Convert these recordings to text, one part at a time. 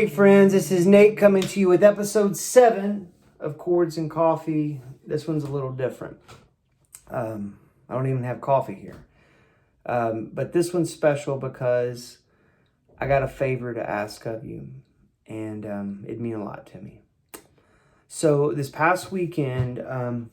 Hey friends, this is Nate coming to you with episode 7 of Chords and Coffee. This one's a little different. I don't even have coffee here. But this one's special because I got a favor to ask of you, and it'd mean a lot to me. So this past weekend, I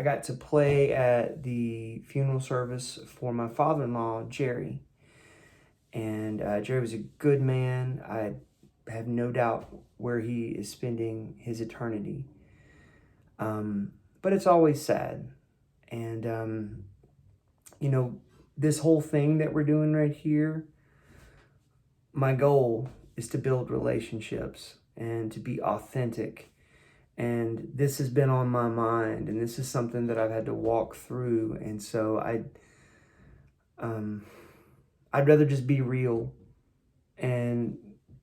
got to play at the funeral service for my father-in-law, Jerry. And Jerry was a good man. I have no doubt where he is spending his eternity. But it's always sad. And, this whole thing that we're doing right here, my goal is to build relationships and to be authentic. And this has been on my mind, and this is something that I've had to walk through. And so I'd rather just be real and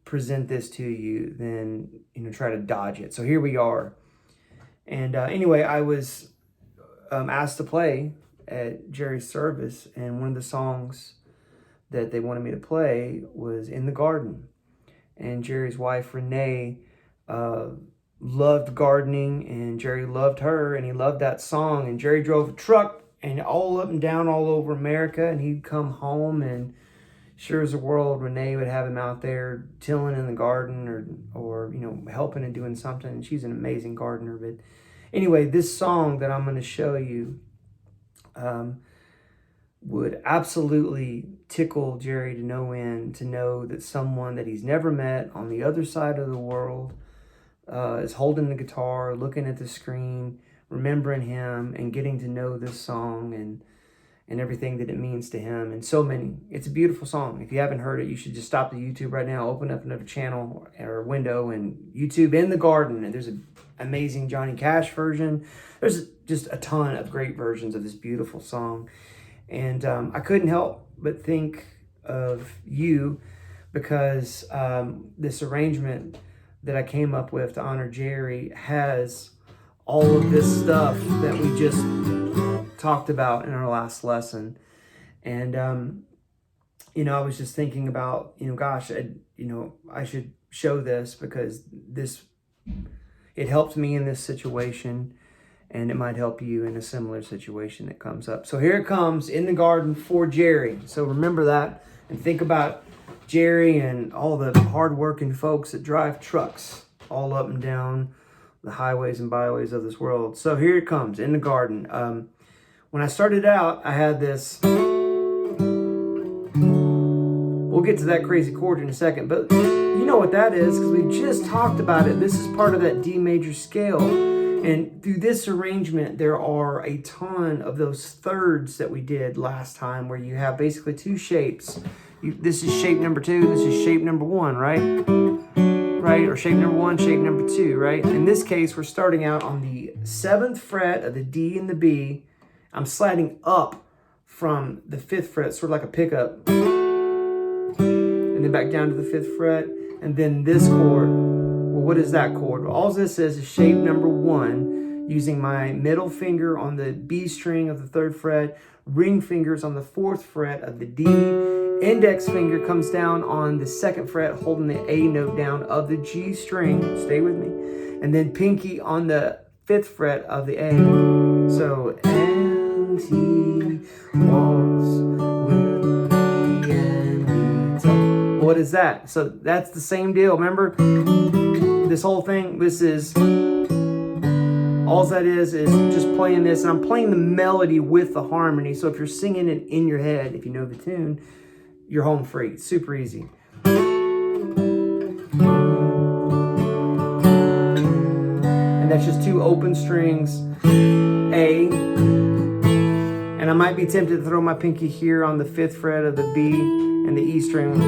present this to you than, try to dodge it. So here we are. And anyway, I was asked to play at Jerry's service, and one of the songs that they wanted me to play was In the Garden. And Jerry's wife, Renee, loved gardening, and Jerry loved her, and he loved that song. And Jerry drove a truck and all up and down all over America, and he'd come home, and sure as the world, Renee would have him out there tilling in the garden or helping and doing something. And she's an amazing gardener. But anyway, this song that I'm going to show you would absolutely tickle Jerry to no end, to know that someone that he's never met on the other side of the world is holding the guitar, looking at the screen, remembering him, and getting to know this song and everything that it means to him, and so many. It's a beautiful song. If you haven't heard it, you should just stop the YouTube right now, open up another channel or window, and YouTube In the Garden. And there's an amazing Johnny Cash version. There's just a ton of great versions of this beautiful song. And I couldn't help but think of you because this arrangement that I came up with to honor Jerry has all of this stuff that we just talked about in our last lesson. And I was just thinking about, I should show this because it helped me in this situation, and it might help you in a similar situation that comes up. So here it comes, In the Garden for Jerry. So remember that, and think about Jerry and all the hardworking folks that drive trucks all up and down the highways and byways of this world. So here it comes, In the Garden. When I started out, I had this. We'll get to that crazy chord in a second, but you know what that is because we just talked about it. This is part of that D major scale. And through this arrangement, there are a ton of those thirds that we did last time where you have basically two shapes. This is shape number 2, this is shape number 1, right? Right? Or shape number 1, shape number 2, right? In this case, we're starting out on the 7th fret of the D and the B. I'm sliding up from the 5th fret, sort of like a pickup. And then back down to the 5th fret. And then this chord, well, what is that chord? Well, all this is shape number 1, using my middle finger on the B string of the 3rd fret, ring fingers on the 4th fret of the D, index finger comes down on the 2nd fret, holding the A note down of the G string, stay with me, and then pinky on the 5th fret of the A. So, and he walks with me and he talks. What is that? So that's the same deal. Remember, this whole thing, this is, all that is just playing this, and I'm playing the melody with the harmony. So if you're singing it in your head, if you know the tune, you're home free. It's super easy. And that's just 2 open strings, A, and I might be tempted to throw my pinky here on the 5th fret of the B and the E string.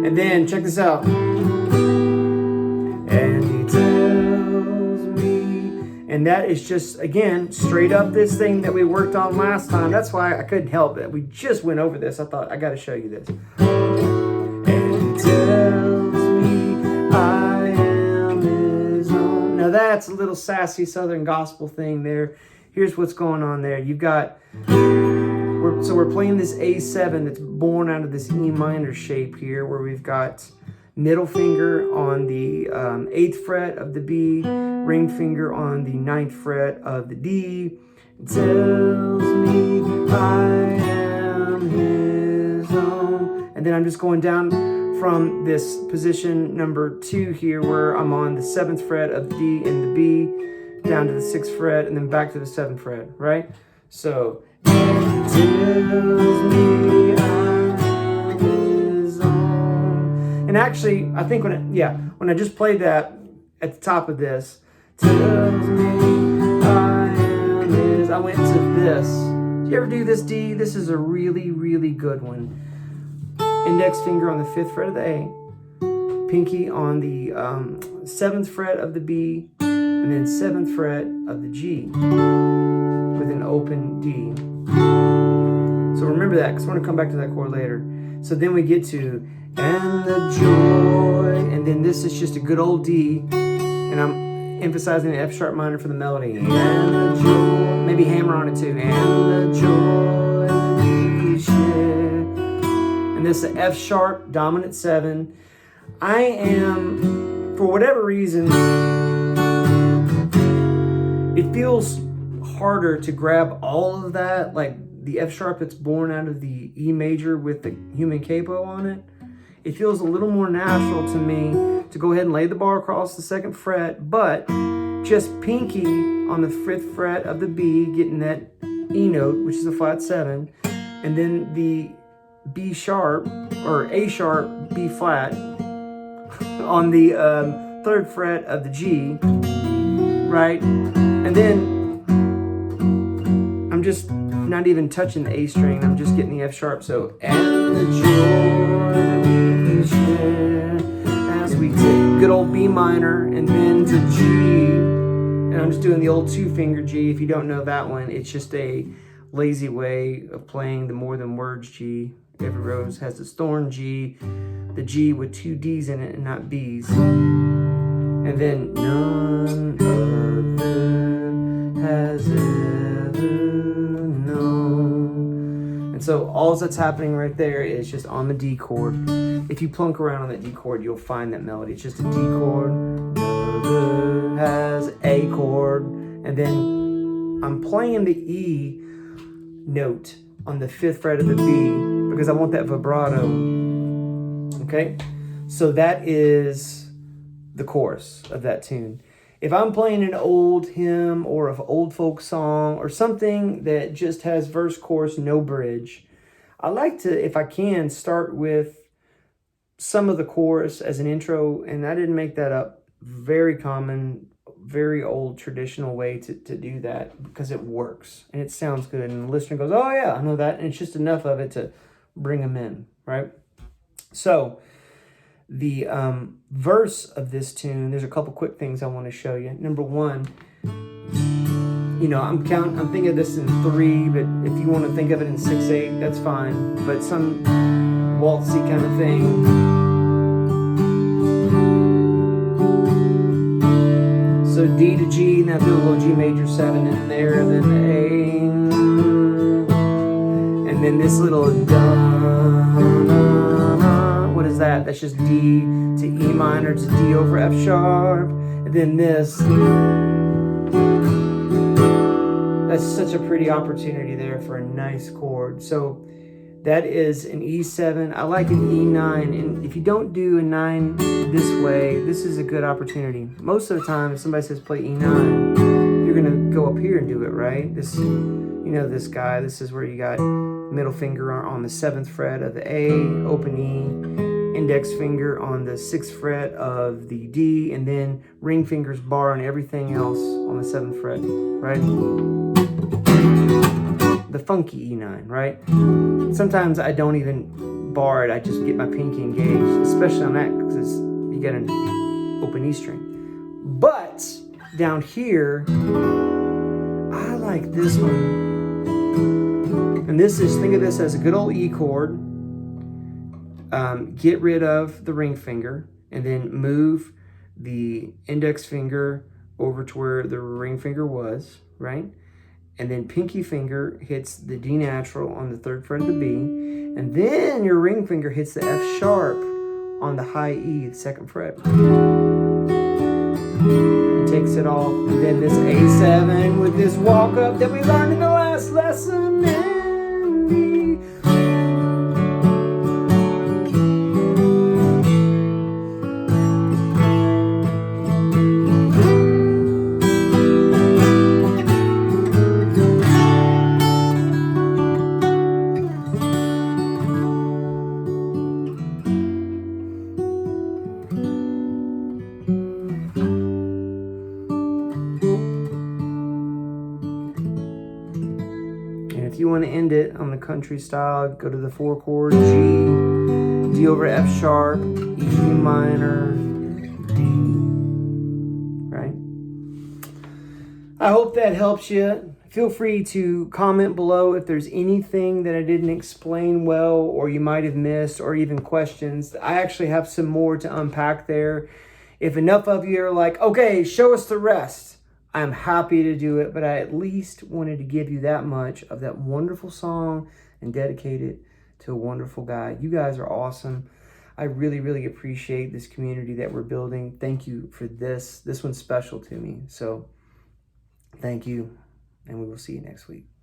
And then, check this out. And he tells me, and that is just, again, straight up this thing that we worked on last time. That's why I couldn't help it. We just went over this. I thought, I got to show you this. And he tells me I am his own. Now that's a little sassy Southern gospel thing there. Here's what's going on there. You've got, we're playing this A7 that's born out of this E minor shape here, where we've got middle finger on the 8th fret of the B, ring finger on the 9th fret of the D. It tells me I am his own. And then I'm just going down from this position number 2 here, where I'm on the 7th fret of the D and the B, down to the 6th fret, and then back to the 7th fret, right? So, it tells me I'm his own. And actually, I think when I just played that at the top of this, tells me I am his, I went to this. Did you ever do this D? This is a really, really good one. Index finger on the 5th fret of the A, pinky on the 7th fret of the B, and then 7th fret of the G with an open D. So remember that, because I want to come back to that chord later. So then we get to, and the joy, and then this is just a good old D, and I'm emphasizing the F sharp minor for the melody. And the joy, maybe hammer on it too. And the joy we share. And this is the F sharp dominant 7. I am, for whatever reason, it feels harder to grab all of that, like the F sharp that's born out of the E major with the human capo on it. It feels a little more natural to me to go ahead and lay the bar across the 2nd fret, but just pinky on the 5th fret of the B, getting that E note, which is a flat 7, and then the B sharp, or A sharp, B flat, on the 3rd fret of the G, right? And then I'm just not even touching the A string, I'm just getting the F sharp, so, and the joy we share, as we take good old B minor, and then to G, and I'm just doing the old 2-finger G. If you don't know that one, it's just a lazy way of playing the more than words G. Every rose has its thorn G, the G with 2 D's in it and not B's. And then none other has ever known. And so all that's happening right there is just on the D chord. If you plunk around on that D chord, you'll find that melody. It's just a D chord, other has a chord, and then I'm playing the E note on the 5th fret of the B, because I want that vibrato, okay? So that is the chorus of that tune. If I'm playing an old hymn or an old folk song or something that just has verse, chorus, no bridge, I like to, if I can, start with some of the chorus as an intro, and I didn't make that up. Very common, very old traditional way to do that, because it works and it sounds good, and the listener goes, oh yeah, I know that, and it's just enough of it to bring them in, right? So the verse of this tune, there's a couple quick things I want to show you. Number one, I'm thinking of this in 3, but if you want to think of it in 6/8, that's fine. But some waltzy kind of thing. So D to G, now do a little G major 7 in there, and then the A, and then this little da, what is that? That's just D to E minor to D over F sharp, and then this. That's such a pretty opportunity there for a nice chord. So that is an E7. I like an E9, and if you don't do a 9 this way, this is a good opportunity. Most of the time, if somebody says play E9, you're gonna go up here and do it, right? This, this guy, this is where you got middle finger on the 7th fret of the A, open E, index finger on the 6th fret of the D, and then ring fingers bar on everything else on the 7th fret, right? The funky E9, right? Sometimes I don't even bar it, I just get my pinky engaged, especially on that, because you get an open E string. But down here, I like this one. And this is, think of this as a good old E chord. Get rid of the ring finger, and then move the index finger over to where the ring finger was, right? And then pinky finger hits the D natural on the 3rd fret of the B, and then your ring finger hits the F sharp on the high E, the 2nd fret. It takes it off. And then this A7 with this walk up that we learned in the last lesson. If you want to end it on the country style, go to the 4 chords: G, D over F sharp, E minor, D, right? I hope that helps you. Feel free to comment below if there's anything that I didn't explain well or you might have missed, or even questions. I actually have some more to unpack there. If enough of you are like, okay, show us the rest, I'm happy to do it, but I at least wanted to give you that much of that wonderful song and dedicate it to a wonderful guy. You guys are awesome. I really, really appreciate this community that we're building. Thank you for this. This one's special to me. So thank you, and we will see you next week.